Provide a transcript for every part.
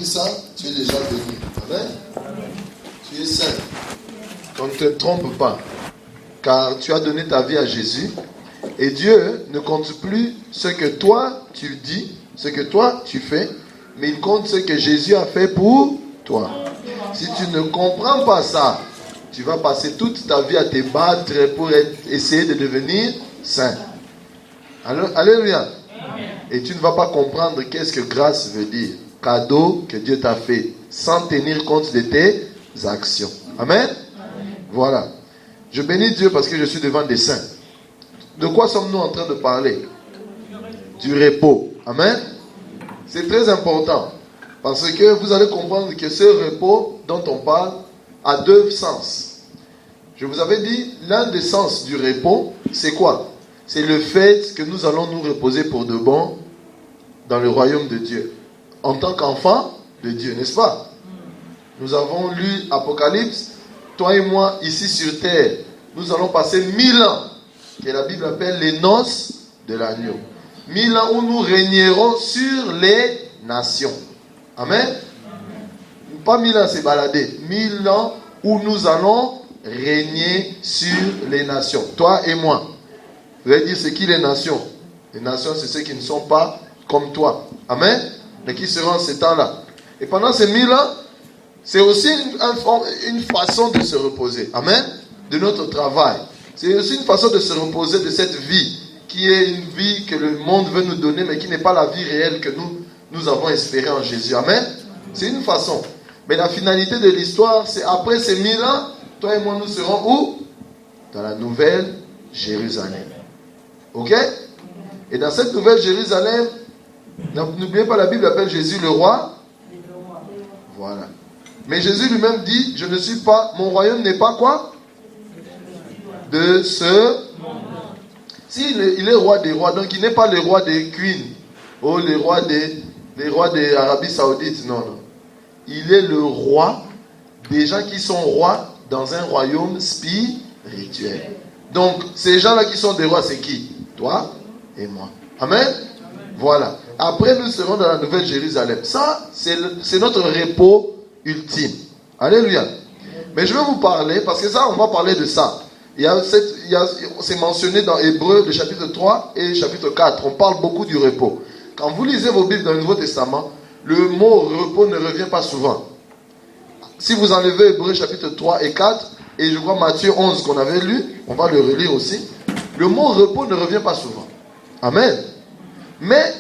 accompli ça, tu es déjà béni. Amen. Tu es saint. On ne te trompe pas. Car tu as donné ta vie à Jésus. Et Dieu ne compte plus ce que toi tu dis, ce que toi tu fais, mais il compte ce que Jésus a fait pour toi. Si tu ne comprends pas ça, tu vas passer toute ta vie à te battre pour essayer de devenir saint. Alléluia. Et tu ne vas pas comprendre qu'est-ce que grâce veut dire. Cadeau que Dieu t'a fait, sans tenir compte de tes actions. Amen. Voilà. Je bénis Dieu parce que je suis devant des saints. De quoi sommes-nous en train de parler? Du repos. Amen. C'est très important. Parce que vous allez comprendre que ce repos dont on parle a deux sens. Je vous avais dit, l'un des sens du repos, c'est quoi? C'est le fait que nous allons nous reposer pour de bon dans le royaume de Dieu. En tant qu'enfants de Dieu, n'est-ce pas? Nous avons lu Apocalypse. Toi et moi, ici sur terre, nous allons passer 1000 ans, que la Bible appelle les noces de l'agneau. 1000 ans où nous régnerons sur les nations. Amen. Pas 1000 ans, c'est baladé. 1000 ans où nous allons régner sur les nations. Toi et moi. Vous allez dire, c'est qui les nations? Les nations, c'est ceux qui ne sont pas comme toi. Amen. Mais qui seront en ces temps-là. Et pendant ces 1000 ans, c'est aussi une façon de se reposer. Amen. De notre travail. C'est aussi une façon de se reposer de cette vie qui est une vie que le monde veut nous donner, mais qui n'est pas la vie réelle que nous avons espérée en Jésus. Amen. C'est une façon. Mais la finalité de l'histoire, c'est après ces 1000 ans, toi et moi, nous serons où? Dans la nouvelle Jérusalem. Ok? Et dans cette nouvelle Jérusalem, n'oubliez pas, la Bible appelle Jésus le roi. Voilà. Mais Jésus lui-même dit, je ne suis pas, mon royaume n'est pas quoi? De ce. Si il est roi des rois, donc il n'est pas le roi des queens, ou les rois de l'Arabie Saoudite, non, non. Il est le roi des gens qui sont rois dans un royaume spirituel. Donc, ces gens-là qui sont des rois, c'est qui? Toi et moi. Amen. Voilà. Après, nous serons dans la nouvelle Jérusalem. Ça, c'est notre repos ultime. Alléluia. Mais je vais vous parler, parce que ça, on va parler de ça. C'est mentionné dans Hébreux, le chapitre 3 et le chapitre 4. On parle beaucoup du repos. Quand vous lisez vos Bibles dans le Nouveau Testament, le mot repos ne revient pas souvent. Si vous enlevez Hébreux chapitre 3 et 4, et je crois Matthieu 11 qu'on avait lu, on va le relire aussi, le mot repos ne revient pas souvent. Amen. Mais,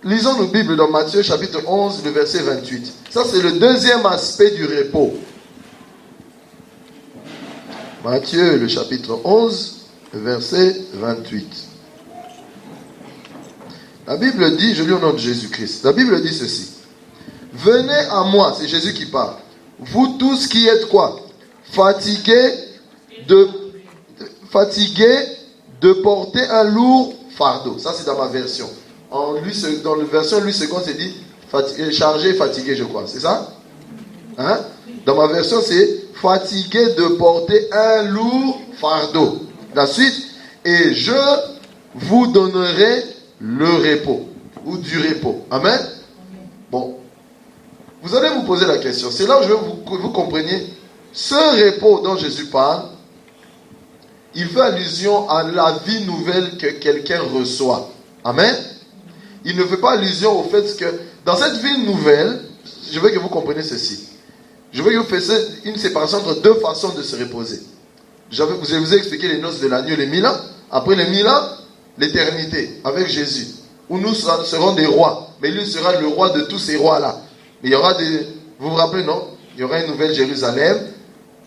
lisons nos Bibles dans Matthieu chapitre 11, le verset 28. Ça, c'est le deuxième aspect du repos. Matthieu, le chapitre 11, le verset 28. La Bible dit, je lis au nom de Jésus-Christ, la Bible dit ceci. Venez à moi, c'est Jésus qui parle. Vous tous qui êtes quoi? Fatigués de porter un lourd fardeau. Ça, c'est dans ma version. Dans la version Louis II, c'est dit chargé et fatigué, je crois. C'est ça? Hein? Dans ma version, c'est fatigué de porter un lourd fardeau. La suite, et je vous donnerai le repos. Ou du repos. Amen? Bon. Vous allez vous poser la question. C'est là où je veux que vous compreniez. Ce repos dont Jésus parle, il fait allusion à la vie nouvelle que quelqu'un reçoit. Amen. Il ne fait pas allusion au fait que dans cette vie nouvelle, je veux que vous compreniez ceci. Je veux que vous fassiez une séparation entre deux façons de se reposer. Je vous ai expliqué les noces de l'agneau, les 1000 ans. Après les 1000 ans, l'éternité avec Jésus. Où nous serons des rois. Mais lui sera le roi de tous ces rois-là. Mais il y aura des... Vous vous rappelez, non? Il y aura une nouvelle Jérusalem.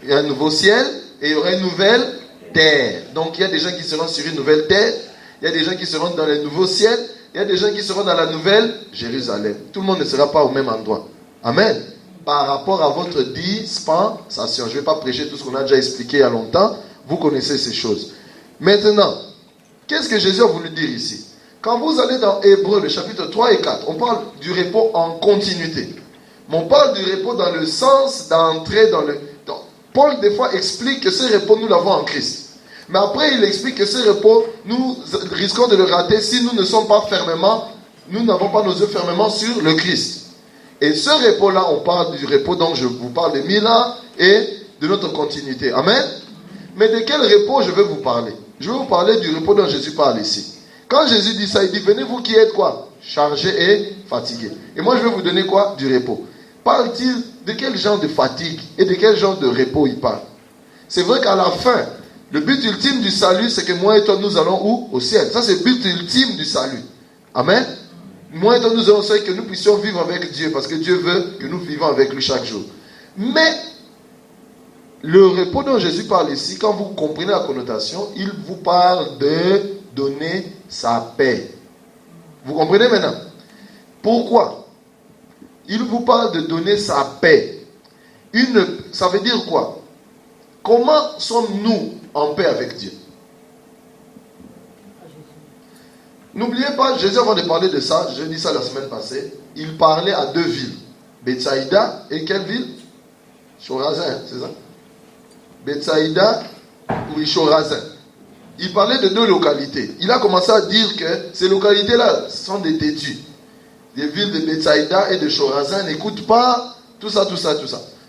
Il y a un nouveau ciel. Et il y aura une nouvelle terre. Donc il y a des gens qui seront sur une nouvelle terre. Il y a des gens qui seront dans le nouveau ciel. Il y a des gens qui seront dans la nouvelle Jérusalem. Tout le monde ne sera pas au même endroit. Amen. Par rapport à votre dispensation. Je ne vais pas prêcher tout ce qu'on a déjà expliqué il y a longtemps. Vous connaissez ces choses. Maintenant, qu'est-ce que Jésus a voulu dire ici? Quand vous allez dans Hébreux, le chapitre 3 et 4, on parle du repos en continuité. Mais on parle du repos dans le sens d'entrer dans le... Paul, des fois, explique que ce repos, nous l'avons en Christ. Mais après, il explique que ce repos, nous risquons de le rater si nous ne sommes pas fermement, nous n'avons pas nos yeux fermement sur le Christ. Et ce repos-là, on parle du repos dont je vous parle de 1000 ans et de notre continuité. Amen. Mais de quel repos je vais vous parler? Je vais vous parler du repos dont Jésus parle ici. Quand Jésus dit ça, il dit, venez vous qui êtes quoi? Chargés et fatigués. Et moi, je vais vous donner quoi? Du repos. Parle-t-il de quel genre de fatigue et de quel genre de repos il parle? C'est vrai qu'à la fin, le but ultime du salut, c'est que moi et toi, nous allons où? Au ciel. Ça, c'est le but ultime du salut. Amen. Moi et toi, nous allons au ciel, que nous puissions vivre avec Dieu, parce que Dieu veut que nous vivons avec lui chaque jour. Mais, le repos dont Jésus parle ici, quand vous comprenez la connotation, il vous parle de donner sa paix. Vous comprenez maintenant? Pourquoi? Il vous parle de donner sa paix. Ça veut dire quoi? Comment sommes-nous en paix avec Dieu? N'oubliez pas, Jésus, avant de parler de ça, je dis ça la semaine passée, il parlait à 2 villes. Bethsaïda et quelle ville? Chorazin, c'est ça? Bethsaïda ou Chorazin. Il parlait de 2 localités. Il a commencé à dire que ces localités-là sont des têtus. Les villes de Bethsaïda et de Chorazin n'écoutent pas tout ça.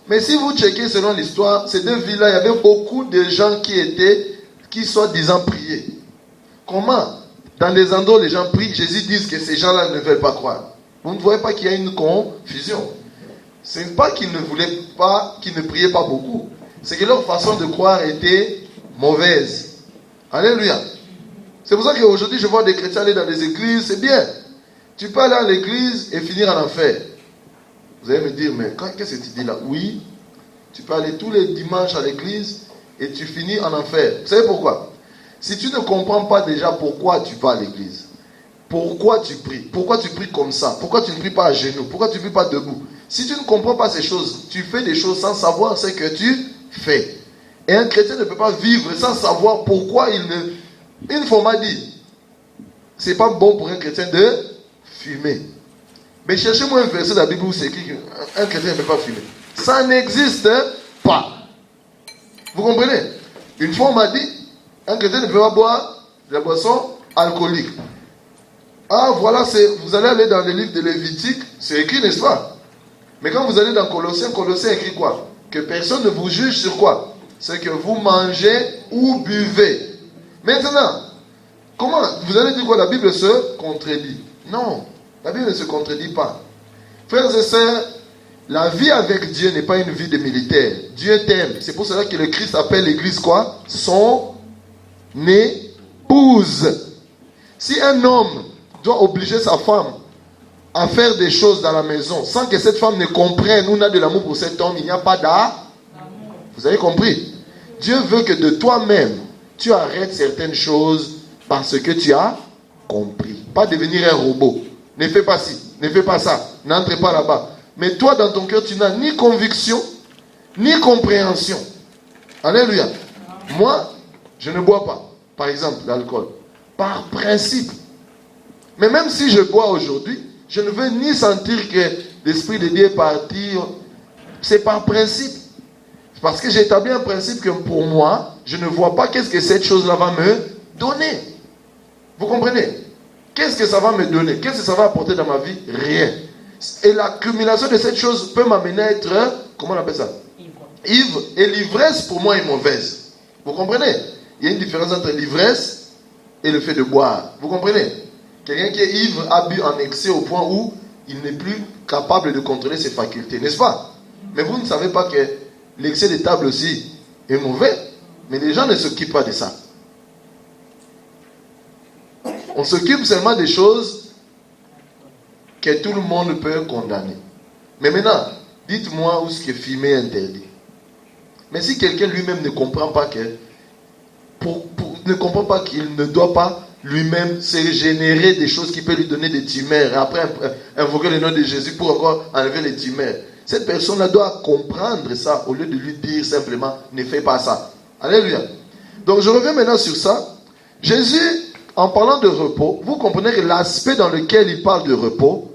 Mais si vous checkez selon l'histoire, ces 2 villes-là, il y avait beaucoup de gens qui soi-disant priaient. Comment? Dans les endroits où les gens prient, Jésus dit que ces gens-là ne veulent pas croire. Vous ne voyez pas qu'il y a une confusion. Ce n'est pas qu'ils ne voulaient pas, qu'ils ne priaient pas beaucoup. C'est que leur façon de croire était mauvaise. Alléluia. C'est pour ça qu'aujourd'hui, je vois des chrétiens aller dans des églises, c'est bien. Tu peux aller à l'église et finir en enfer. Vous allez me dire, mais qu'est-ce que tu dis là? Oui, tu peux aller tous les dimanches à l'église et tu finis en enfer. Vous savez pourquoi? Si tu ne comprends pas déjà pourquoi tu vas à l'église, pourquoi tu pries comme ça, pourquoi tu ne pries pas à genoux, pourquoi tu ne pries pas debout, si tu ne comprends pas ces choses, tu fais des choses sans savoir ce que tu fais. Et un chrétien ne peut pas vivre sans savoir pourquoi il ne... Une fois on m'a dit, c'est pas bon pour un chrétien de fumer. Mais cherchez-moi un verset de la Bible où c'est écrit qu'un chrétien ne peut pas fumer. Ça n'existe pas. Vous comprenez? Une fois on m'a dit, un chrétien ne peut pas boire de la boisson alcoolique. Ah voilà, vous allez aller dans le livre de Lévitique, c'est écrit, n'est-ce pas? Mais quand vous allez dans Colossiens écrit quoi? Que personne ne vous juge sur quoi? C'est que vous mangez ou buvez. Maintenant, comment? Vous allez dire quoi? La Bible se contredit. Non, la Bible ne se contredit pas. Frères et sœurs, la vie avec Dieu n'est pas une vie de militaire. Dieu t'aime. C'est pour cela que le Christ appelle l'église quoi? Son épouse. Si un homme doit obliger sa femme à faire des choses dans la maison sans que cette femme ne comprenne ou n'a de l'amour pour cet homme, il n'y a pas d'amour. Vous avez compris? Dieu veut que de toi-même, tu arrêtes certaines choses parce que tu as compris. Pas devenir un robot. Ne fais pas ci, ne fais pas ça, n'entre pas là-bas. Mais toi, dans ton cœur, tu n'as ni conviction, ni compréhension. Alléluia. Moi, je ne bois pas, par exemple, l'alcool. Par principe. Mais même si je bois aujourd'hui, je ne veux ni sentir que l'Esprit de Dieu est parti. C'est par principe. Parce que j'ai établi un principe que pour moi, je ne vois pas qu'est-ce que cette chose-là va me donner. Vous comprenez? Qu'est-ce que ça va me donner? Qu'est-ce que ça va apporter dans ma vie? Rien. Et l'accumulation de cette chose peut m'amener à être, comment on appelle ça? Ivre. Et l'ivresse pour moi est mauvaise. Vous comprenez? Il y a une différence entre l'ivresse et le fait de boire. Vous comprenez? Quelqu'un qui est ivre a bu en excès au point où il n'est plus capable de contrôler ses facultés. N'est-ce pas? Mais vous ne savez pas que l'excès de table aussi est mauvais. Mais les gens ne s'occupent pas de ça. On s'occupe seulement des choses que tout le monde peut condamner. Mais maintenant, dites-moi où ce que fumer est interdit. Mais si quelqu'un lui-même ne comprend pas qu'il ne doit pas lui-même se générer des choses qui peuvent lui donner des tumeurs, et après invoquer le nom de Jésus pour encore enlever les tumeurs, cette personne-là doit comprendre ça au lieu de lui dire simplement ne fais pas ça. Alléluia. Donc je reviens maintenant sur ça. Jésus, en parlant de repos, vous comprenez que l'aspect dans lequel il parle de repos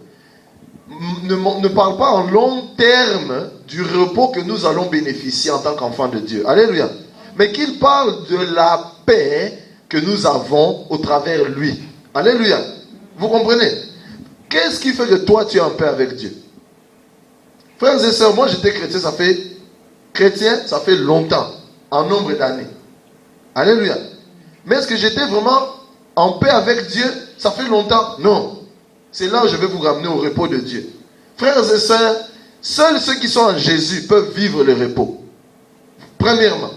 ne parle pas en long terme du repos que nous allons bénéficier en tant qu'enfants de Dieu. Alléluia. Mais qu'il parle de la paix que nous avons au travers lui. Alléluia. Vous comprenez? Qu'est-ce qui fait que toi tu es en paix avec Dieu? Frères et sœurs, moi j'étais chrétien, ça fait longtemps, en nombre d'années. Alléluia. Mais est-ce que j'étais vraiment en paix avec Dieu? Ça fait longtemps? Non. C'est là où je vais vous ramener au repos de Dieu. Frères et sœurs, seuls ceux qui sont en Jésus peuvent vivre le repos. Premièrement.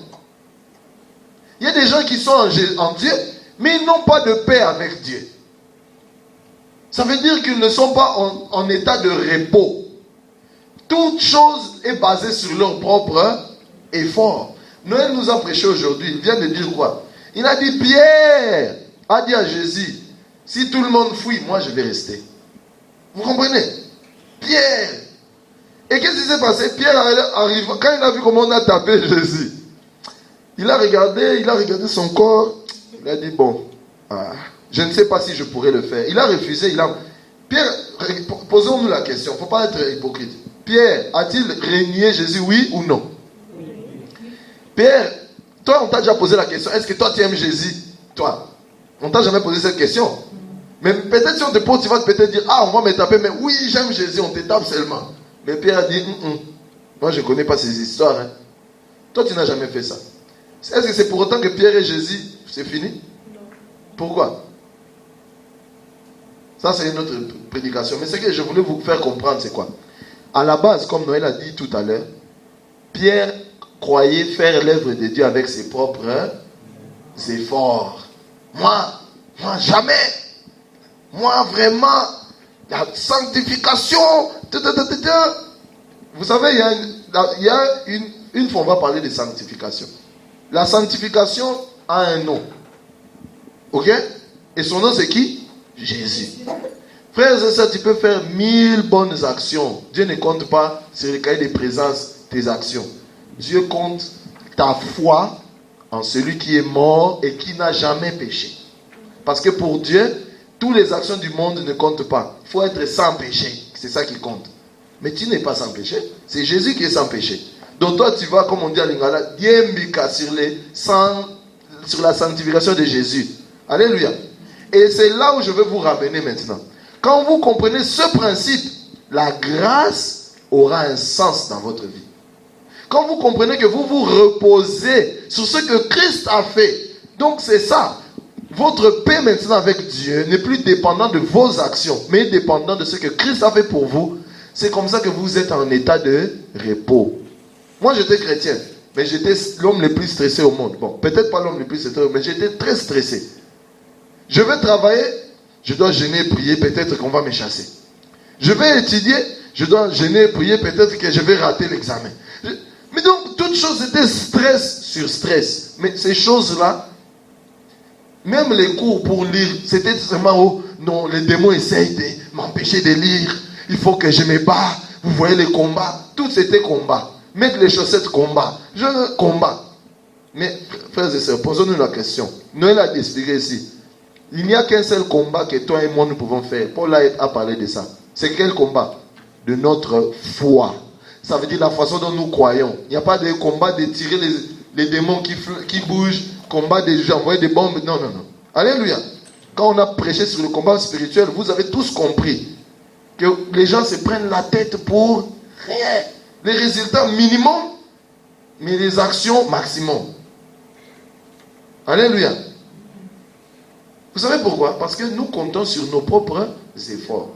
Il y a des gens qui sont en Dieu, mais ils n'ont pas de paix avec Dieu. Ça veut dire qu'ils ne sont pas en état de repos. Toute chose est basée sur leur propre effort. Noël nous a prêché aujourd'hui. Il vient de dire quoi? Il a dit, Pierre a dit à Jésus, si tout le monde fuit, moi je vais rester. Vous comprenez? Pierre. Et qu'est-ce qui s'est passé? Pierre arrive, quand il a vu comment on a tapé Jésus, il a regardé son corps. Il a dit, bon, je ne sais pas si je pourrais le faire. Il a refusé. Pierre, posons-nous la question. Il ne faut pas être hypocrite. Pierre, a-t-il régné Jésus, oui ou non? Oui. Pierre, toi, on t'a déjà posé la question. Est-ce que toi, tu aimes Jésus? Toi, on t'a jamais posé cette question. Mais peut-être si on te pose, tu vas peut-être dire, on va me taper. Mais oui, j'aime Jésus, on te tape seulement. Mais Pierre a dit, moi, je ne connais pas ces histoires. Hein. Toi, tu n'as jamais fait ça. Est-ce que c'est pour autant que Pierre et Jésus, c'est fini? Non. Pourquoi? Ça, c'est une autre prédication. Mais ce que je voulais vous faire comprendre, c'est quoi? À la base, comme Noël a dit tout à l'heure, Pierre croyait faire l'œuvre de Dieu avec ses propres efforts. Moi, jamais. Moi, vraiment, la sanctification. Vous savez, il y a une fois, on va parler de sanctification. La sanctification a un nom. Ok? Et son nom, c'est qui? Jésus. Frères et sœurs, tu peux faire 1000 bonnes actions. Dieu ne compte pas sur le cahier de présence tes actions. Dieu compte ta foi en celui qui est mort et qui n'a jamais péché. Parce que pour Dieu, toutes les actions du monde ne comptent pas. Il faut être sans péché. C'est ça qui compte. Mais tu n'es pas sans péché. C'est Jésus qui est sans péché. Donc toi, tu vas, comme on dit à Lingala, diembika sur la sanctification de Jésus. Alléluia. Et c'est là où je veux vous ramener maintenant. Quand vous comprenez ce principe, la grâce aura un sens dans votre vie. Quand vous comprenez que vous vous reposez sur ce que Christ a fait, donc c'est ça. Votre paix maintenant avec Dieu n'est plus dépendant de vos actions, mais dépendant de ce que Christ a fait pour vous. C'est comme ça que vous êtes en état de repos. Moi, j'étais chrétien, mais j'étais l'homme le plus stressé au monde. Bon, peut-être pas l'homme le plus stressé, mais j'étais très stressé. Je vais travailler, je dois jeûner et prier, peut-être qu'on va me chasser. Je vais étudier, je dois jeûner et prier, peut-être que je vais rater l'examen. Mais donc, toutes choses étaient stress sur stress. Mais ces choses-là, même les cours pour lire, c'était seulement, non, les démons essayent de m'empêcher de lire. Il faut que je me bats. Vous voyez les combats. Tout c'était combat. Mettre les chaussettes combat. Je combat. Mais, frères et sœurs, posons-nous la question. Noël a expliqué ici. Il n'y a qu'un seul combat que toi et moi nous pouvons faire. Paul a parlé de ça. C'est quel combat? De notre foi. Ça veut dire la façon dont nous croyons. Il n'y a pas de combat de tirer les démons qui bougent, combat d'envoyer des bombes. Non. Alléluia. Quand on a prêché sur le combat spirituel, vous avez tous compris que les gens se prennent la tête pour rien. Les résultats minimum, mais les actions maximum. Alléluia. Vous savez pourquoi? Parce que nous comptons sur nos propres efforts.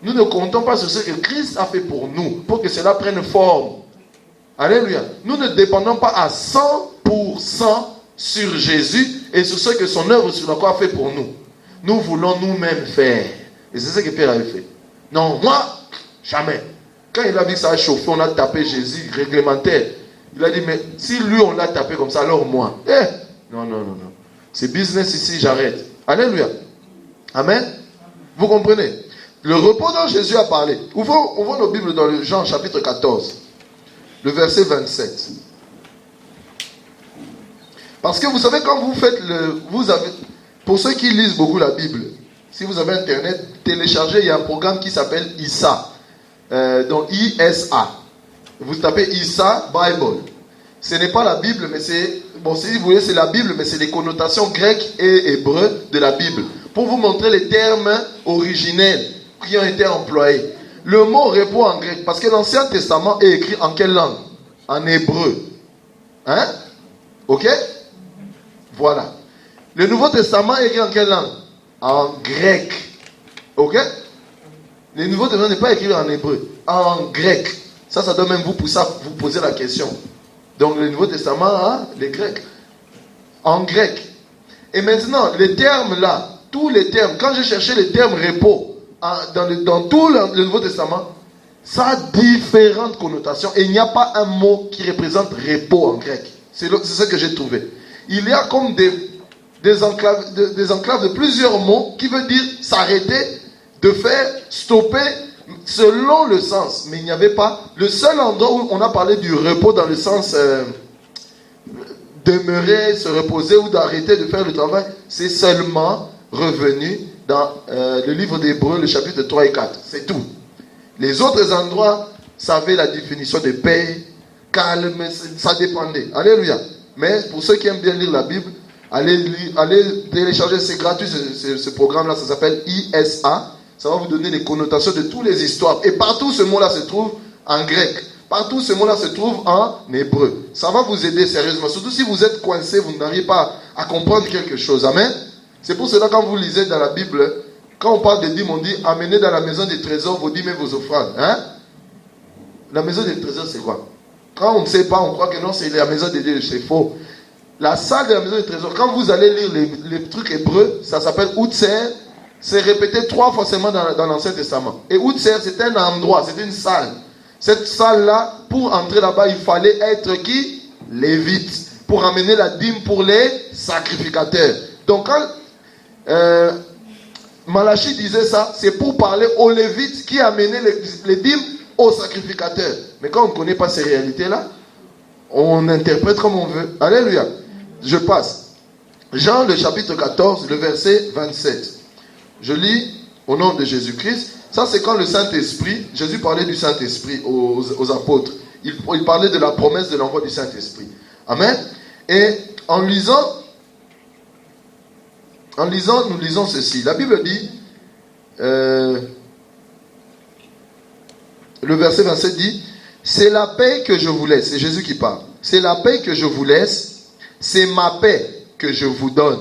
Nous ne comptons pas sur ce que Christ a fait pour nous, pour que cela prenne forme. Alléluia. Nous ne dépendons pas à 100% sur Jésus et sur ce que son œuvre sur la croix a fait pour nous. Nous voulons nous-mêmes faire. Et c'est ce que Pierre avait fait. Non, moi, jamais. Quand il a vu que ça a chauffé, on a tapé Jésus, réglementaire. Il a dit, mais si lui on l'a tapé comme ça, alors moi. Non. C'est business ici, j'arrête. Alléluia. Amen. Vous comprenez? Le repos dont Jésus a parlé. Ouvrons nos Bibles dans le Jean chapitre 14. Le verset 27. Parce que vous savez, quand vous faites pour ceux qui lisent beaucoup la Bible, si vous avez Internet, téléchargez, il y a un programme qui s'appelle ISA. Donc ISA. Vous tapez ISA Bible. Ce n'est pas la Bible, mais c'est... Bon, si vous voulez, c'est la Bible, mais c'est les connotations grecques et hébreux de la Bible. Pour vous montrer les termes originels qui ont été employés. le mot repos en grec, parce que l'Ancien Testament est écrit en quelle langue? En hébreu. Hein? Ok? Voilà. Le Nouveau Testament est écrit en quelle langue? En grec. Ok? Le Nouveau Testament n'est pas écrit en hébreu, en grec. Ça doit même vous pousser à vous poser la question. Donc le Nouveau Testament, hein, les Grecs. En grec. Et maintenant, les termes là, tous les termes, quand j'ai cherché les termes repos dans tout le Nouveau Testament, ça a différentes connotations. Et il n'y a pas un mot qui représente repos en grec. C'est ce que j'ai trouvé. Il y a comme des enclaves de plusieurs mots qui veut dire s'arrêter, de faire, stopper, selon le sens. Mais il n'y avait pas... Le seul endroit où on a parlé du repos dans le sens demeurer, se reposer ou d'arrêter de faire le travail, c'est seulement revenu dans le livre d'Hébreux, le chapitre 3 et 4. C'est tout. Les autres endroits savaient la définition de paix, calme, ça dépendait. Alléluia. Mais pour ceux qui aiment bien lire la Bible, allez télécharger, c'est gratuit ce programme-là, ça s'appelle ISA. Ça va vous donner les connotations de toutes les histoires. Et partout ce mot-là se trouve en grec. Partout ce mot-là se trouve en hébreu. Ça va vous aider sérieusement. Surtout si vous êtes coincé, vous n'arrivez pas à comprendre quelque chose. Amen. C'est pour cela quand vous lisez dans la Bible, quand on parle de dîmes, on dit amenez dans la maison des trésors vos dîmes et vos offrandes. Hein? La maison des trésors, c'est quoi? Quand on ne sait pas, on croit que non, c'est la maison des dieux. C'est faux. La salle de la maison des trésors, quand vous allez lire les trucs hébreux, ça s'appelle Outser. C'est répété 3 fois seulement dans l'Ancien Testament. Et Outser, c'est un endroit, c'est une salle. Cette salle-là, pour entrer là-bas, il fallait être qui? Lévite. Pour amener la dîme pour les sacrificateurs. Donc quand Malachie disait ça, c'est pour parler aux Lévites qui amenaient les dîmes aux sacrificateurs. Mais quand on ne connaît pas ces réalités-là, on interprète comme on veut. Alléluia. Je passe. Jean, le chapitre 14, le verset 27. Je lis au nom de Jésus-Christ. Ça, c'est quand le Saint-Esprit, Jésus parlait du Saint-Esprit aux apôtres. Il parlait de la promesse de l'envoi du Saint-Esprit. Amen. Et en lisant, nous lisons ceci. La Bible dit, le verset 27 dit, c'est la paix que je vous laisse. C'est Jésus qui parle. C'est la paix que je vous laisse. C'est ma paix que je vous donne.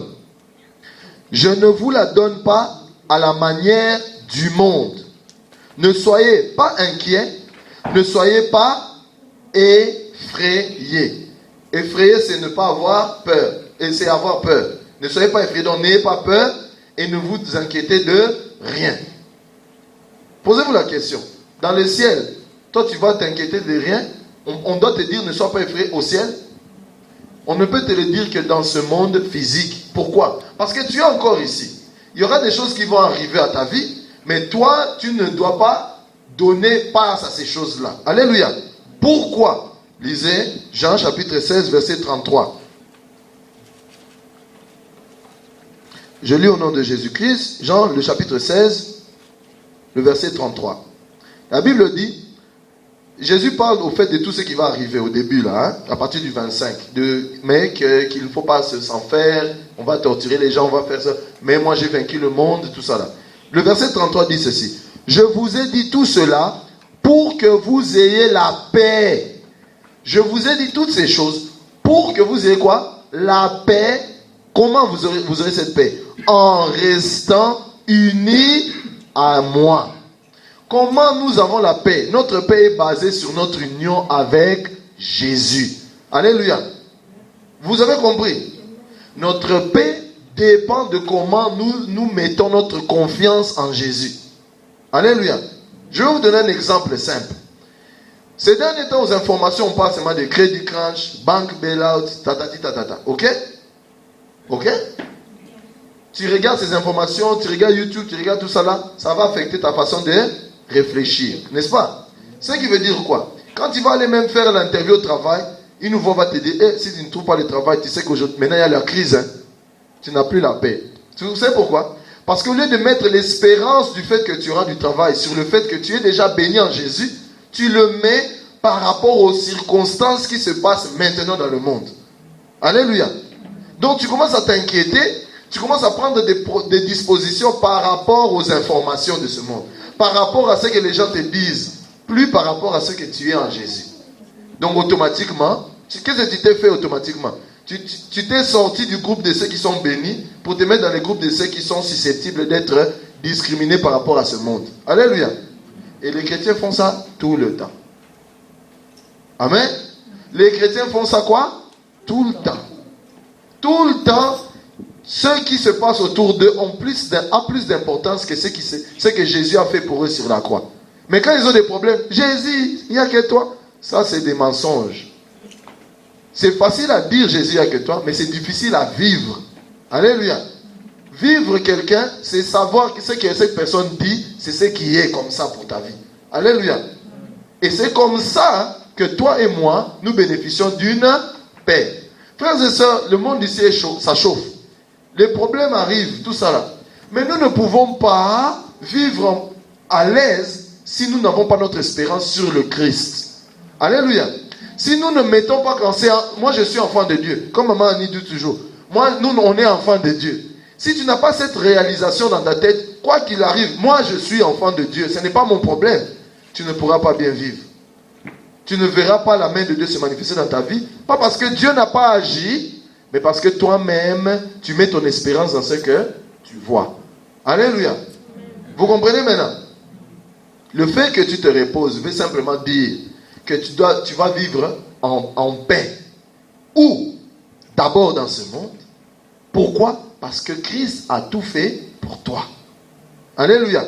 Je ne vous la donne pas à la manière du monde. Ne soyez pas inquiets. Ne soyez pas effrayés. Effrayé, c'est ne pas avoir peur. Et c'est avoir peur. Ne soyez pas effrayés. Donc n'ayez pas peur et ne vous inquiétez de rien. Posez-vous la question. Dans le ciel, toi tu vas t'inquiéter de rien. On doit te dire ne sois pas effrayé au ciel. On ne peut te le dire que dans ce monde physique. Pourquoi? Parce que tu es encore ici. Il y aura des choses qui vont arriver à ta vie, mais toi, tu ne dois pas donner place à ces choses-là. Alléluia. Pourquoi? Lisez Jean chapitre 16, verset 33. Je lis au nom de Jésus-Christ, Jean le chapitre 16, le verset 33. La Bible dit, Jésus parle au fait de tout ce qui va arriver au début, là, hein, à partir du 25. Mais qu'il ne faut pas s'en faire, on va torturer les gens, on va faire ça. Mais moi j'ai vaincu le monde, tout ça là. Le verset 33 dit ceci. Je vous ai dit tout cela pour que vous ayez la paix. Je vous ai dit toutes ces choses pour que vous ayez quoi? La paix. Comment vous aurez cette paix? En restant unis à moi. Comment nous avons la paix? Notre paix est basée sur notre union avec Jésus. Alléluia. Vous avez compris? Notre paix dépend de comment nous mettons notre confiance en Jésus. Alléluia. Je vais vous donner un exemple simple. Ces derniers temps, aux informations, on parle seulement de Credit Crunch, Bank Bailout, tatati tatata. Ok? Ok? Tu regardes ces informations, tu regardes YouTube, tu regardes tout ça là, ça va affecter ta façon de réfléchir, n'est-ce pas? Ce qui veut dire quoi? Quand tu vas aller même faire l'interview au travail, une nouveau va te dire, si tu ne trouves pas le travail, tu sais qu'aujourd'hui, maintenant il y a la crise, hein, tu n'as plus la paix. Tu sais pourquoi? Parce qu'au lieu de mettre l'espérance du fait que tu auras du travail sur le fait que tu es déjà béni en Jésus, tu le mets par rapport aux circonstances qui se passent maintenant dans le monde. Alléluia. Donc tu commences à t'inquiéter, tu commences à prendre des dispositions par rapport aux informations de ce monde. par rapport à ce que les gens te disent, plus par rapport à ce que tu es en Jésus. Donc automatiquement, qu'est-ce que tu t'es fait automatiquement? Tu t'es sorti du groupe de ceux qui sont bénis pour te mettre dans le groupe de ceux qui sont susceptibles d'être discriminés par rapport à ce monde. Alléluia. Et les chrétiens font ça tout le temps. Amen. Les chrétiens font ça quoi? Tout le temps. Tout le temps, ce qui se passe autour d'eux a plus d'importance que ce que Jésus a fait pour eux sur la croix. Mais quand ils ont des problèmes, Jésus, il n'y a que toi. Ça, c'est des mensonges. C'est facile à dire Jésus, il n'y a que toi, mais c'est difficile à vivre. Alléluia. Vivre quelqu'un, c'est savoir que ce que cette personne dit, c'est ce qui est comme ça pour ta vie. Alléluia. Et c'est comme ça que toi et moi, nous bénéficions d'une paix. Frères et sœurs, le monde ici est chaud, ça chauffe. Les problèmes arrivent, tout ça là. Mais nous ne pouvons pas vivre à l'aise si nous n'avons pas notre espérance sur le Christ. Alléluia. Si nous ne mettons pas qu'en c'est moi je suis enfant de Dieu, comme maman Annie dit toujours. Nous on est enfant de Dieu. Si tu n'as pas cette réalisation dans ta tête, quoi qu'il arrive, moi je suis enfant de Dieu, ce n'est pas mon problème. Tu ne pourras pas bien vivre. Tu ne verras pas la main de Dieu se manifester dans ta vie. Pas parce que Dieu n'a pas agi, mais parce que toi-même, tu mets ton espérance dans ce que tu vois. Alléluia. Vous comprenez maintenant? Le fait que tu te reposes veut simplement dire que tu vas vivre en paix. Ou, d'abord dans ce monde. Pourquoi? Parce que Christ a tout fait pour toi. Alléluia.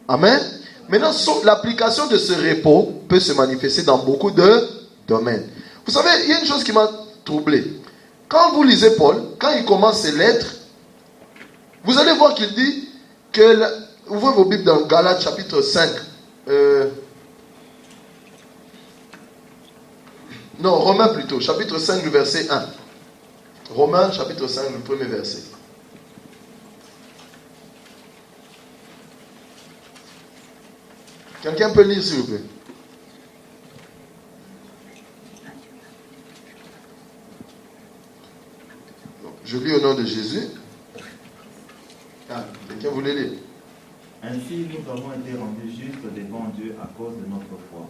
Amen. Maintenant, l'application de ce repos peut se manifester dans beaucoup de domaines. Vous savez, il y a une chose qui m'a troublé. Quand vous lisez Paul, quand il commence ses lettres, vous allez voir qu'il dit que... Ouvrez vos Bibles dans Galates chapitre 5. Non, Romains plutôt, chapitre 5, le verset 1. Romains chapitre 5, le premier verset. Quelqu'un peut lire, s'il vous plaît? Je lis au nom de Jésus. Quelqu'un voulait lire? Ainsi, nous avons été rendus justes devant Dieu à cause de notre foi.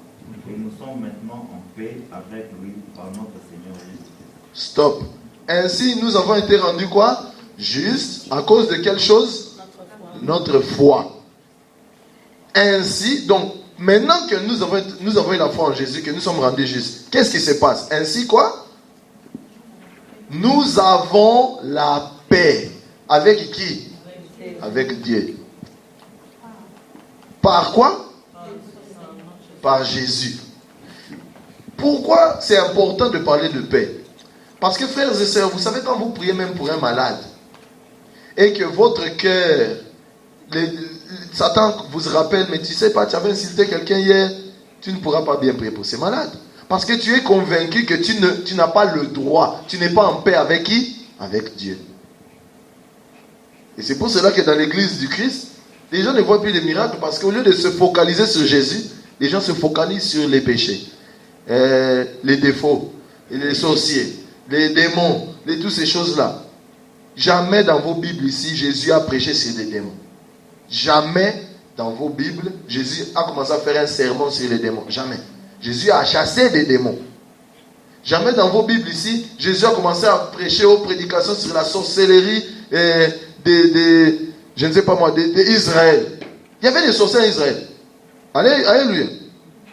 Et nous sommes maintenant en paix avec lui par notre Seigneur Jésus-Christ. Stop. Ainsi, nous avons été rendus quoi? Justes à cause de quelle chose? Notre foi. Ainsi, donc, maintenant que nous avons eu la foi en Jésus, que nous sommes rendus justes, qu'est-ce qui se passe? Ainsi quoi? Nous avons la paix. Avec qui? Avec Dieu. Par quoi? Par Jésus. Pourquoi c'est important de parler de paix? Parce que frères et sœurs, vous savez quand vous priez même pour un malade, et que votre cœur, Satan vous rappelle, mais tu sais pas, tu avais insulté quelqu'un hier, tu ne pourras pas bien prier pour ces malades. Parce que tu es convaincu que tu n'as pas le droit, tu n'es pas en paix avec qui? Avec Dieu. Et c'est pour cela que dans l'église du Christ, les gens ne voient plus les miracles parce qu'au lieu de se focaliser sur Jésus, les gens se focalisent sur les péchés, les défauts, les sorciers, les démons, toutes ces choses-là. Jamais dans vos Bibles ici, Jésus a prêché sur les démons. Jamais dans vos Bibles, Jésus a commencé à faire un sermon sur les démons. Jamais. Jésus a chassé des démons. Jamais dans vos Bibles ici, Jésus a commencé à prêcher aux prédications sur la sorcellerie je ne sais pas moi, d'Israël. Il y avait des sorciers en Israël. Alléluia.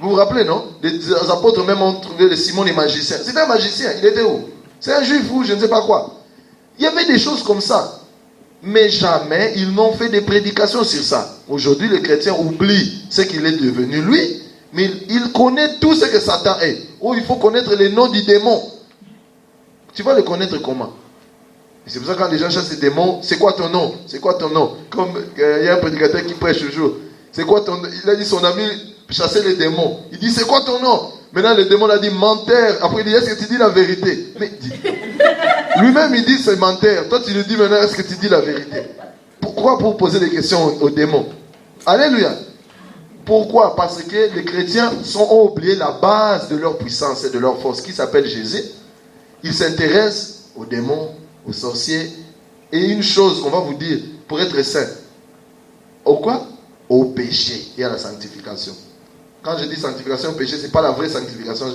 Vous vous rappelez, non? Les apôtres même ont trouvé le Simon les magiciens. C'était un magicien, il était où? C'est un juif ou je ne sais pas quoi. Il y avait des choses comme ça. Mais jamais ils n'ont fait des prédications sur ça. Aujourd'hui, le chrétien oublie ce qu'il est devenu lui, mais il connaît tout ce que Satan est. Oh, il faut connaître les noms du démon. Tu vas le connaître comment? C'est pour ça que quand les gens chassent les démons, c'est quoi ton nom? C'est quoi ton nom? Comme il y a un prédicateur qui prêche toujours. C'est quoi ton nom? Il a dit son ami chassait les démons. Il dit c'est quoi ton nom? Maintenant le démon a dit menteur. Après il dit est-ce que tu dis la vérité? Mais lui-même il dit c'est menteur. Toi tu lui dis maintenant est-ce que tu dis la vérité? Pourquoi? Pour poser des questions aux démons. Alléluia. Pourquoi? Parce que les chrétiens ont oublié la base de leur puissance et de leur force qui s'appelle Jésus. Ils s'intéressent aux démons, aux sorciers. Et une chose, on va vous dire, pour être saint. Au quoi? au péché et à la sanctification. Quand je dis sanctification au péché, ce n'est pas la vraie sanctification.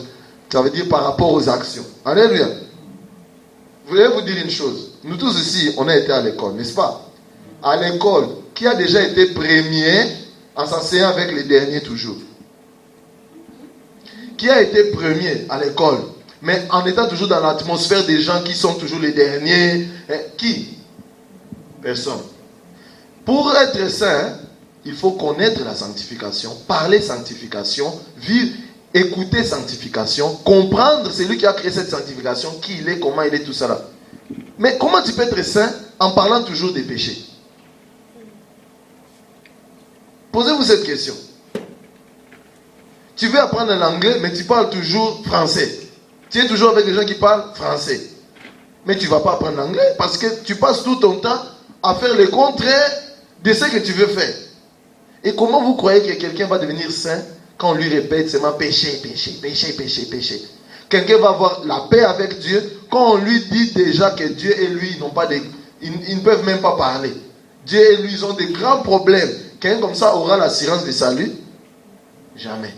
Ça veut dire par rapport aux actions. Alléluia. Je voulais vous dire une chose. Nous tous ici, on a été à l'école, n'est-ce pas? À l'école, qui a déjà été premier en s'asseyant avec les derniers toujours? Qui a été premier à l'école, mais en étant toujours dans l'atmosphère des gens qui sont toujours les derniers? Qui? Personne. Pour être saint, il faut connaître la sanctification, parler sanctification, vivre, écouter sanctification, comprendre celui qui a créé cette sanctification, qui il est, comment il est, tout ça là. Mais comment tu peux être saint en parlant toujours des péchés? Posez-vous cette question. Tu veux apprendre l'anglais, mais tu parles toujours français. Tu es toujours avec des gens qui parlent français. Mais tu ne vas pas apprendre l'anglais parce que tu passes tout ton temps à faire le contraire de ce que tu veux faire. Et comment vous croyez que quelqu'un va devenir saint quand on lui répète seulement péché, péché, péché, péché, péché? Quelqu'un va avoir la paix avec Dieu quand on lui dit déjà que Dieu et lui n'ont pas ils ne peuvent même pas parler. Dieu et lui, ils ont des grands problèmes. Quelqu'un comme ça aura l'assurance du salut? Jamais.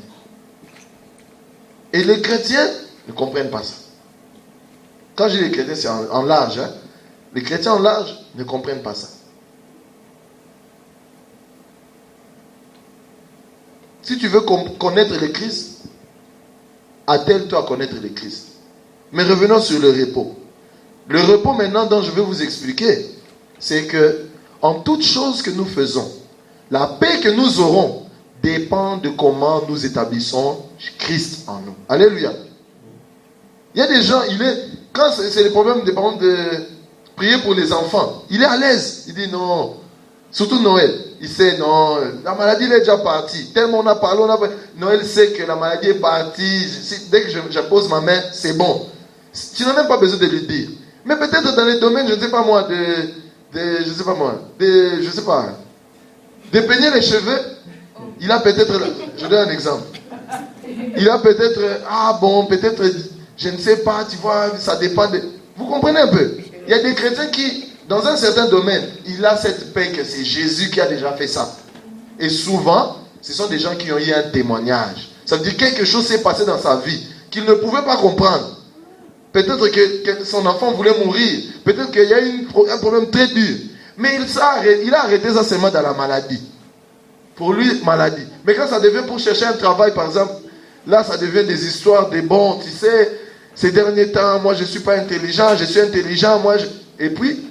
Et les chrétiens ne comprennent pas ça. Quand je dis les chrétiens, c'est en large. Hein? Les chrétiens en large ne comprennent pas ça. Si tu veux connaître le Christ, attelle-toi à connaître le Christ. Mais revenons sur le repos. Le repos maintenant dont je vais vous expliquer, c'est que en toute chose que nous faisons, la paix que nous aurons dépend de comment nous établissons Christ en nous. Alléluia. Il y a des gens, quand c'est le problème des parents de prier pour les enfants, il est à l'aise. Il dit non, surtout Noël. Il sait non, la maladie elle est déjà partie. Tellement on a parlé, Noël sait que la maladie est partie. Dès que je pose ma main, c'est bon. Tu n'as même pas besoin de lui dire. Mais peut-être dans les domaines, je ne sais pas moi, de peigner les cheveux, il a peut-être, je donne un exemple. Il a peut-être, peut-être, je ne sais pas, tu vois, ça dépend de... Vous comprenez un peu? Il y a des chrétiens qui, dans un certain domaine, il a cette paix que c'est Jésus qui a déjà fait ça. Et souvent, ce sont des gens qui ont eu un témoignage. Ça veut dire que quelque chose s'est passé dans sa vie qu'il ne pouvait pas comprendre. Peut-être que son enfant voulait mourir. Peut-être qu'il y a eu un problème très dur. Mais il a arrêté ça seulement dans la maladie. Pour lui, maladie. Mais quand ça devient pour chercher un travail, par exemple, là, ça devient des histoires de bon, tu sais, ces derniers temps, moi, je ne suis pas intelligent, je suis intelligent, Et puis,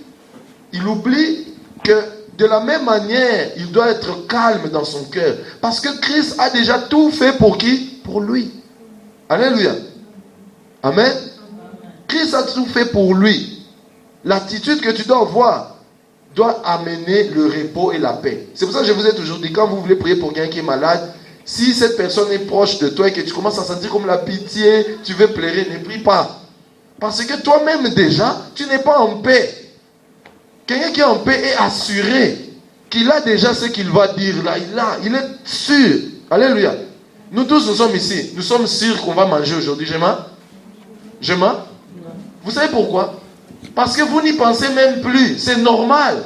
il oublie que de la même manière, il doit être calme dans son cœur. Parce que Christ a déjà tout fait pour qui? Pour lui. Alléluia. Amen. Christ a tout fait pour lui. L'attitude que tu dois avoir doit amener le repos et la paix. C'est pour ça que je vous ai toujours dit, quand vous voulez prier pour quelqu'un qui est malade, si cette personne est proche de toi et que tu commences à sentir comme la pitié, tu veux pleurer, ne prie pas. Parce que toi-même déjà, tu n'es pas en paix. Quelqu'un qui est en paix est assuré qu'il a déjà ce qu'il va dire là. Il est sûr. Alléluia. Nous tous, nous sommes ici. Nous sommes sûrs qu'on va manger aujourd'hui. Je mens? Vous savez pourquoi? Parce que vous n'y pensez même plus. C'est normal.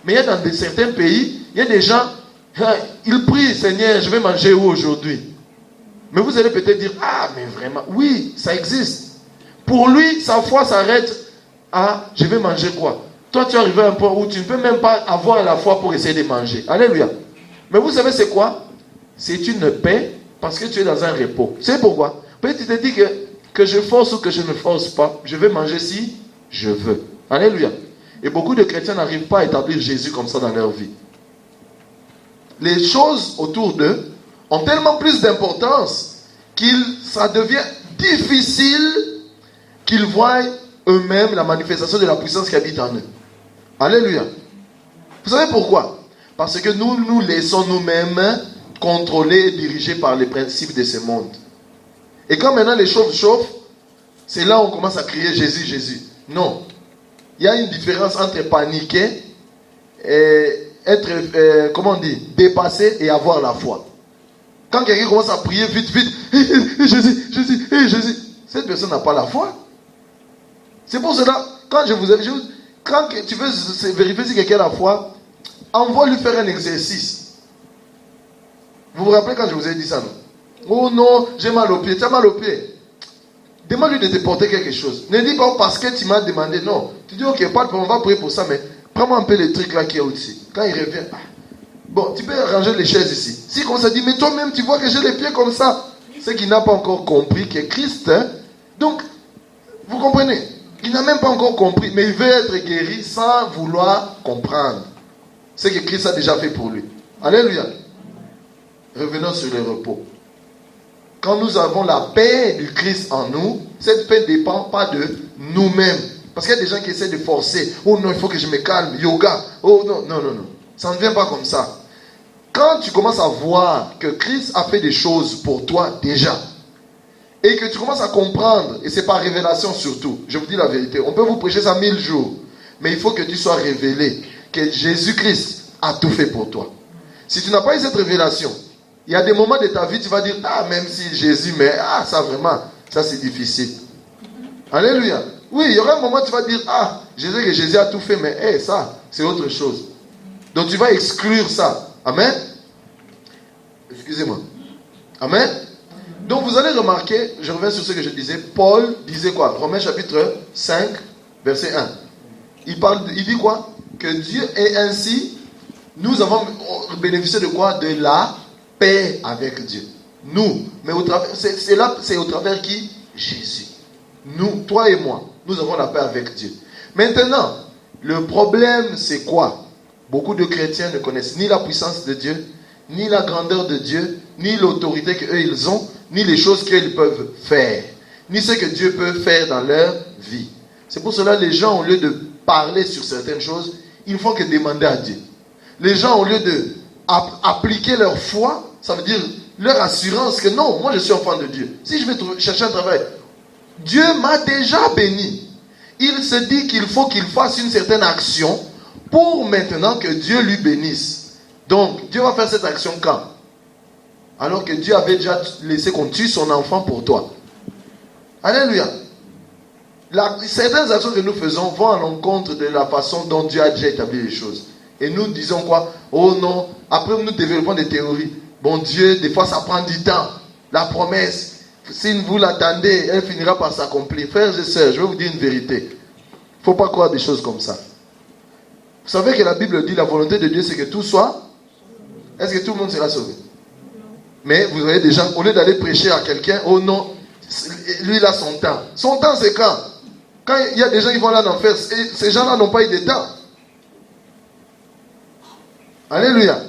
Mais il y a dans certains pays, il y a des gens, ils prient, Seigneur, je vais manger où aujourd'hui? Mais vous allez peut-être dire, mais vraiment, oui, ça existe. Pour lui, sa foi s'arrête à, je vais manger quoi? Toi, tu es arrivé à un point où tu ne peux même pas avoir la foi pour essayer de manger. Alléluia. Mais vous savez c'est quoi? C'est une paix parce que tu es dans un repos. C'est pourquoi? Peut-être tu te dis que je force ou que je ne force pas, je vais manger si je veux. Alléluia. Et beaucoup de chrétiens n'arrivent pas à établir Jésus comme ça dans leur vie. Les choses autour d'eux ont tellement plus d'importance ça devient difficile qu'ils voient eux-mêmes la manifestation de la puissance qui habite en eux. Alléluia. Vous savez pourquoi? Parce que nous nous laissons nous-mêmes contrôler et diriger par les principes de ce monde. Et quand maintenant les choses chauffent, c'est là où on commence à crier Jésus, Jésus. Non. Il y a une différence entre paniquer et être, dépassé et avoir la foi. Quand quelqu'un commence à prier vite, Jésus, Jésus, Jésus, cette personne n'a pas la foi. C'est pour cela, quand quand tu veux vérifier si quelqu'un a la foi, envoie lui faire un exercice. Vous vous rappelez quand je vous ai dit ça, non? Oh non, j'ai mal au pied. Tu as mal au pied. Demande-lui de te porter quelque chose. Ne dis pas parce que tu m'as demandé. Non. Tu dis, ok, pas de problème, on va prier pour ça, mais prends-moi un peu les trucs là qu'il y a au-dessus. Quand il revient, bon, tu peux ranger les chaises ici. Si comme ça dit, mais toi-même, tu vois que j'ai les pieds comme ça. C'est qu'il n'a pas encore compris que Christ, hein? Donc, vous comprenez? Il n'a même pas encore compris, mais il veut être guéri sans vouloir comprendre ce que Christ a déjà fait pour lui. Alléluia. Revenons sur le repos. Quand nous avons la paix du Christ en nous, cette paix ne dépend pas de nous-mêmes. Parce qu'il y a des gens qui essaient de forcer. Oh non, il faut que je me calme. Yoga. Oh non, non, non, non. Ça ne vient pas comme ça. Quand tu commences à voir que Christ a fait des choses pour toi déjà, et que tu commences à comprendre, et c'est par révélation surtout, je vous dis la vérité, on peut vous prêcher ça 1000 jours, mais il faut que tu sois révélé que Jésus-Christ a tout fait pour toi. Si tu n'as pas eu cette révélation, il y a des moments de ta vie, tu vas dire, ah, même si Jésus, mais ça vraiment, ça c'est difficile. Alléluia. Oui, il y aura un moment où tu vas dire, ah, je sais que Jésus a tout fait, mais ça, c'est autre chose. Donc tu vas exclure ça. Amen. Excusez-moi. Amen. Donc vous allez remarquer, je reviens sur ce que je disais, Paul disait quoi? Romains chapitre 5, verset 1. Il dit quoi? Que Dieu est ainsi, nous avons bénéficié de quoi? De la paix avec Dieu. Nous, mais au travers, c'est au travers qui? Jésus. Nous, toi et moi, nous avons la paix avec Dieu. Maintenant, le problème c'est quoi? Beaucoup de chrétiens ne connaissent ni la puissance de Dieu, ni la grandeur de Dieu, ni l'autorité qu'eux ils ont, ni les choses qu'ils peuvent faire, ni ce que Dieu peut faire dans leur vie. C'est pour cela que les gens, au lieu de parler sur certaines choses, ils ne font que demander à Dieu. Les gens, au lieu de appliquer leur foi, ça veut dire leur assurance que non, moi je suis enfant de Dieu. Si je vais chercher un travail, Dieu m'a déjà béni. Il se dit qu'il faut qu'il fasse une certaine action pour maintenant que Dieu lui bénisse. Donc, Dieu va faire cette action quand? Alors que Dieu avait déjà laissé qu'on tue son enfant pour toi. Alléluia. Certaines actions que nous faisons vont à l'encontre de la façon dont Dieu a déjà établi les choses. Et nous disons quoi? Oh non. Après, nous développons des théories. Bon Dieu, des fois ça prend du temps. La promesse, si vous l'attendez, elle finira par s'accomplir. Frères et sœurs, je vais vous dire une vérité. Il ne faut pas croire des choses comme ça. Vous savez que la Bible dit la volonté de Dieu, c'est que tout soit. Est-ce que tout le monde sera sauvé? Mais vous voyez des gens, au lieu d'aller prêcher à quelqu'un, oh non, lui il a son temps. Son temps c'est quand? Quand il y a des gens qui vont là en enfer, ces gens-là n'ont pas eu de temps. Alléluia.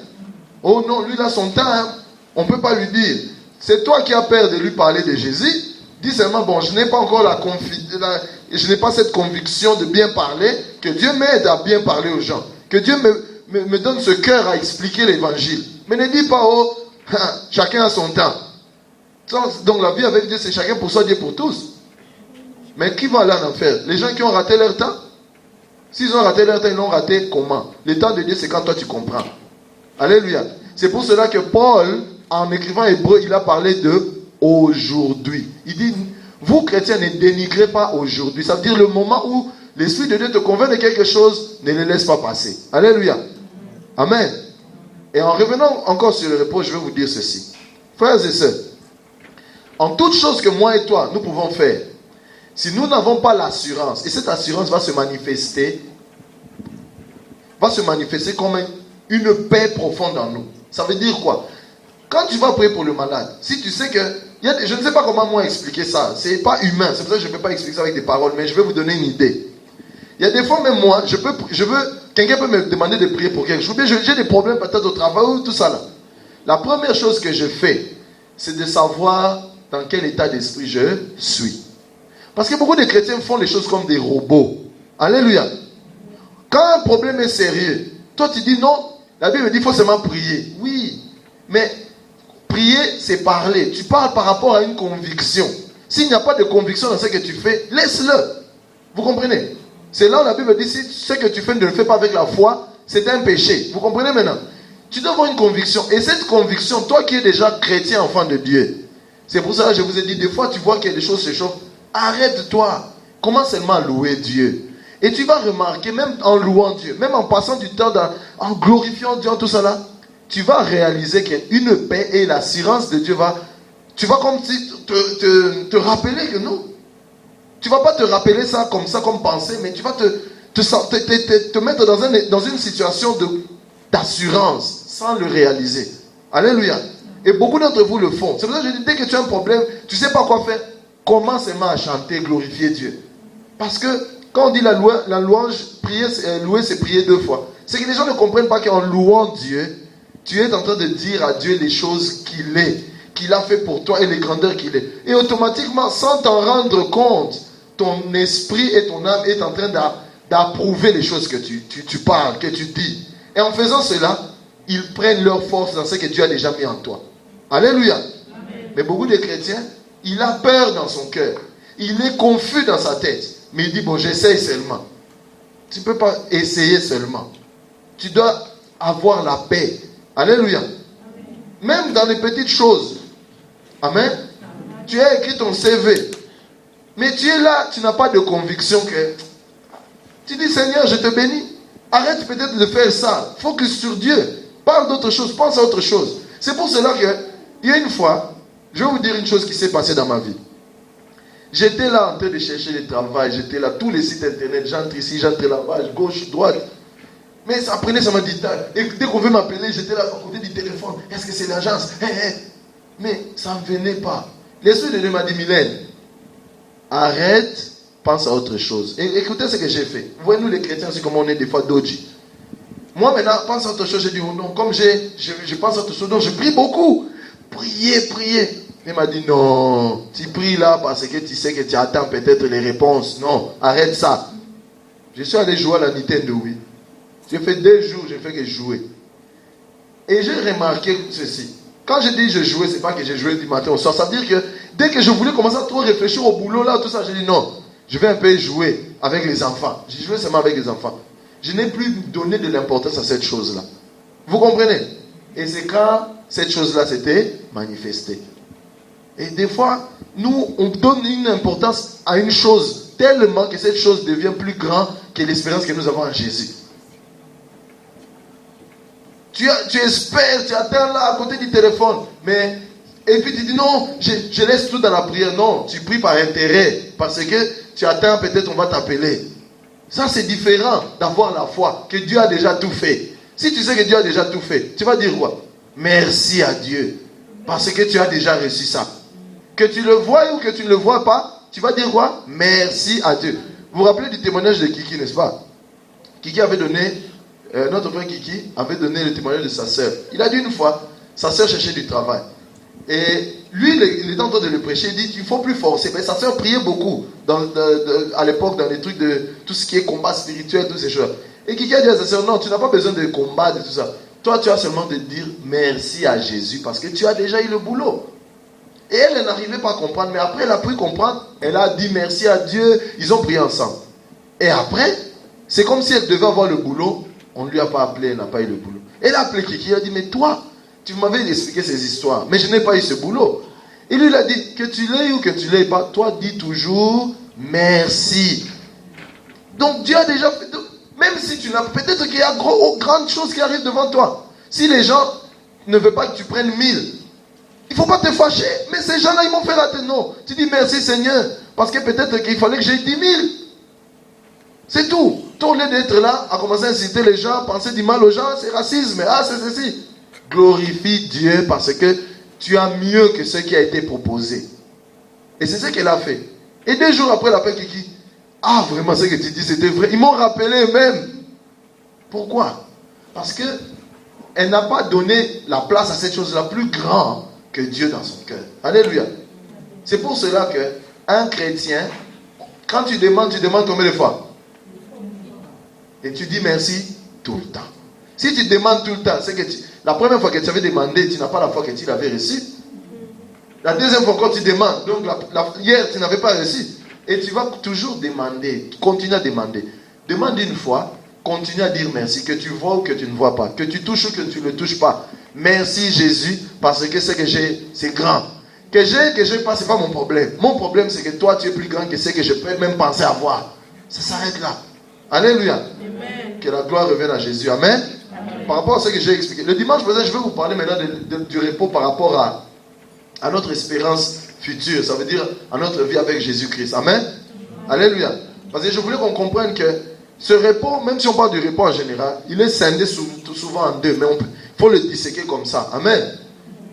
Oh non, lui il a son temps, hein. On ne peut pas lui dire. C'est toi qui as peur de lui parler de Jésus. Dis seulement, bon, je n'ai pas encore je n'ai pas cette conviction de bien parler, que Dieu m'aide à bien parler aux gens. Que Dieu me donne ce cœur à expliquer l'évangile. Mais ne dis pas, oh, chacun a son temps. Donc la vie avec Dieu, c'est chacun pour soi, Dieu pour tous. Mais qui va aller en enfer? Les gens qui ont raté leur temps? S'ils ont raté leur temps, ils l'ont raté comment? Le temps de Dieu, c'est quand toi tu comprends. Alléluia. C'est pour cela que Paul, en écrivant hébreu, il a parlé de aujourd'hui. Il dit, vous chrétiens, ne dénigrez pas aujourd'hui. Ça veut dire le moment où l'Esprit de Dieu te convainc de quelque chose, ne le laisse pas passer. Alléluia. Amen. Et en revenant encore sur le repos, je vais vous dire ceci. Frères et sœurs, en toute chose que moi et toi, nous pouvons faire, si nous n'avons pas l'assurance, et cette assurance va se manifester comme une paix profonde en nous. Ça veut dire quoi? Quand tu vas prier pour le malade, si tu sais que, je ne sais pas comment moi expliquer ça, c'est pas humain, c'est pour ça que je ne peux pas expliquer ça avec des paroles, mais je vais vous donner une idée. Il y a des fois même moi, quelqu'un peut me demander de prier pour quelque chose, mais j'ai des problèmes peut-être au travail ou tout ça là. La première chose que je fais, c'est de savoir dans quel état d'esprit je suis. Parce que beaucoup de chrétiens font les choses comme des robots. Alléluia. Quand un problème est sérieux, toi tu dis non, la Bible dit qu'il faut seulement prier. Oui, mais prier c'est parler. Tu parles par rapport à une conviction. S'il n'y a pas de conviction dans ce que tu fais, laisse-le. Vous comprenez? C'est là où la Bible dit si ce que tu fais ne le fais pas avec la foi, c'est un péché. Vous comprenez maintenant? Tu dois avoir une conviction. Et cette conviction, toi qui es déjà chrétien, enfant de Dieu, c'est pour ça que je vous ai dit, des fois tu vois que des choses se chauffent. Arrête-toi. Commence seulement à louer Dieu. Et tu vas remarquer, même en louant Dieu, même en passant du temps, en glorifiant Dieu, tout ça là, tu vas réaliser qu'une paix et l'assurance de Dieu tu vas comme si te rappeler que non. Tu ne vas pas te rappeler ça comme pensée, mais tu vas te mettre dans une situation d'assurance sans le réaliser. Alléluia. Et beaucoup d'entre vous le font. C'est pour ça que je dis, dès que tu as un problème, tu ne sais pas quoi faire, commence seulement à chanter, glorifier Dieu. Parce que quand on dit la louange, louer, c'est prier 2 fois. C'est que les gens ne comprennent pas qu'en louant Dieu, tu es en train de dire à Dieu les choses qu'il a fait pour toi et les grandeurs qu'il est. Et automatiquement, sans t'en rendre compte, ton esprit et ton âme est en train d'approuver les choses que tu parles, que tu dis. Et en faisant cela, ils prennent leur force dans ce que Dieu a déjà mis en toi. Alléluia. Amen. Mais beaucoup de chrétiens, il a peur dans son cœur. Il est confus dans sa tête. Mais il dit, bon, j'essaye seulement. Tu ne peux pas essayer seulement. Tu dois avoir la paix. Alléluia. Amen. Même dans les petites choses. Amen. Tu as écrit ton CV. Mais tu es là, tu n'as pas de conviction que... Tu dis, Seigneur, je te bénis. Arrête peut-être de faire ça. Focus sur Dieu. Parle d'autre chose. Pense à autre chose. C'est pour cela que, il y a une fois, je vais vous dire une chose qui s'est passée dans ma vie. J'étais là en train de chercher du travail. J'étais là, tous les sites internet. J'entre ici, j'entre là-bas, gauche, droite. Mais ça prenait, ça m'a dit, et dès qu'on veut m'appeler, j'étais là à côté du téléphone. Est-ce que c'est l'agence? Mais ça ne venait pas. L'Esprit de Dieu m'a dit, Mylène, arrête, pense à autre chose. Et écoutez ce que j'ai fait. Vous voyez, nous les chrétiens, c'est comme on est des fois doji. Moi maintenant, pense à autre chose. J'ai dit, oh non, comme je pense à autre chose, donc je prie beaucoup. Priez. Il m'a dit, non, tu pries là parce que tu sais que tu attends peut-être les réponses. Non, arrête ça. Je suis allé jouer à la Nintendo, oui. J'ai fait 2 jours, j'ai fait que jouer. Et j'ai remarqué ceci. Quand je dis je jouais, c'est pas que j'ai joué du matin au soir. Ça veut dire que dès que je voulais commencer à trop réfléchir au boulot là, tout ça, j'ai dit non. Je vais un peu jouer avec les enfants. J'ai joué seulement avec les enfants. Je n'ai plus donné de l'importance à cette chose-là. Vous comprenez? Et c'est quand cette chose-là s'était manifestée. Et des fois, nous, on donne une importance à une chose tellement que cette chose devient plus grande que l'espérance que nous avons en Jésus. Tu espères, tu attends là à côté du téléphone, et puis tu dis non, je laisse tout dans la prière. Non, tu pries par intérêt, parce que tu attends, peut-être on va t'appeler. Ça c'est différent d'avoir la foi, que Dieu a déjà tout fait. Si tu sais que Dieu a déjà tout fait, tu vas dire quoi? Merci à Dieu, parce que tu as déjà reçu ça. Que tu le vois ou que tu ne le vois pas, tu vas dire quoi? Merci à Dieu. Vous vous rappelez du témoignage de Kiki, n'est-ce pas? Kiki avait donné... notre frère Kiki avait donné le témoignage de sa sœur. Il a dit une fois, sa sœur cherchait du travail. Et lui, il était en train de le prêcher. Il dit qu'il ne faut plus forcer. Mais sa sœur priait beaucoup à l'époque dans les trucs de tout ce qui est combat spirituel, toutes ces choses. Et Kiki a dit à sa sœur, non, tu n'as pas besoin de combattre et tout ça. Toi, tu as seulement de dire merci à Jésus parce que tu as déjà eu le boulot. Et elle n'arrivait pas à comprendre. Mais après, elle a pu comprendre. Elle a dit merci à Dieu. Ils ont prié ensemble. Et après, c'est comme si elle devait avoir le boulot. On ne lui a pas appelé, elle n'a pas eu le boulot. Elle a appelé Kiki, elle a dit, mais toi, tu m'avais expliqué ces histoires, mais je n'ai pas eu ce boulot. Et lui, il a dit, que tu l'aies ou que tu ne l'aies pas, toi, dis toujours merci. Donc Dieu a déjà fait, même si tu n'as, peut-être qu'il y a grandes choses qui arrivent devant toi. Si les gens ne veulent pas que tu prennes 1000, il ne faut pas te fâcher, mais ces gens-là, ils m'ont fait rater. Non, tu dis merci Seigneur, parce que peut-être qu'il fallait que j'aie 10 000. C'est tout. Au lieu d'être là, à commencer à inciter les gens, penser du mal aux gens, c'est racisme, c'est ceci. Glorifie Dieu parce que tu as mieux que ce qui a été proposé. Et c'est ce qu'elle a fait. Et 2 jours après l'appel, Kiki, vraiment ce que tu dis c'était vrai. Ils m'ont rappelé eux-mêmes. Pourquoi? Parce que elle n'a pas donné la place à cette chose-là plus grande que Dieu dans son cœur. Alléluia. C'est pour cela que un chrétien, quand tu demandes combien de fois? Et tu dis merci tout le temps. Si tu demandes tout le temps, c'est que la première fois que tu avais demandé, tu n'as pas la foi que tu l'avais reçu. La deuxième fois quand tu demandes, donc hier tu n'avais pas reçu. Et tu vas toujours demander, continue à demander. Demande une fois, continue à dire merci, que tu vois ou que tu ne vois pas, que tu touches ou que tu ne touches pas. Merci Jésus, parce que ce que j'ai, c'est grand. Que j'ai pas, c'est pas mon problème. Mon problème, c'est que toi, tu es plus grand que ce que je peux même penser avoir. Ça s'arrête là. Alléluia. Amen. Que la gloire revienne à Jésus. Amen. Amen. par rapport à ce que j'ai expliqué. Le dimanche prochain, je vais vous parler maintenant du repos par rapport à notre espérance future. Ça veut dire à notre vie avec Jésus-Christ. Amen. Alléluia. Parce que je voulais qu'on comprenne que ce repos, même si on parle du repos en général, il est scindé souvent en deux. Mais il faut le disséquer comme ça. Amen.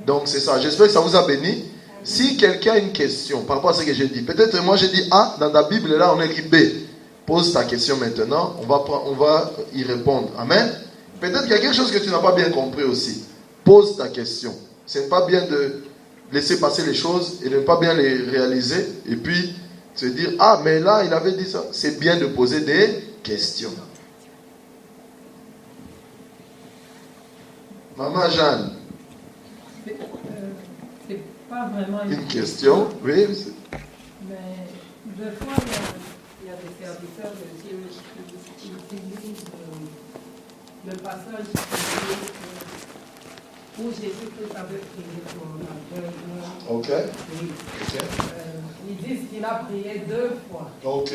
Donc c'est ça. J'espère que ça vous a béni. Si quelqu'un a une question par rapport à ce que j'ai dit, peut-être moi j'ai dit A, dans ta Bible là on écrit B. Pose ta question maintenant, on va y répondre. Amen. Peut-être qu'il y a quelque chose que tu n'as pas bien compris aussi. Pose ta question. Ce n'est pas bien de laisser passer les choses et de ne pas bien les réaliser et puis se dire, ah mais là il avait dit ça. C'est bien de poser des questions. Maman Jeanne. C'est pas vraiment Une question, oui. Mais deux fois, il y a des serviteurs qui utilisent le passage où Jésus-Christ avait prié pour l'aveugle. Ok. Oui. Ok. Ils disent qu'il a prié deux fois. Ok.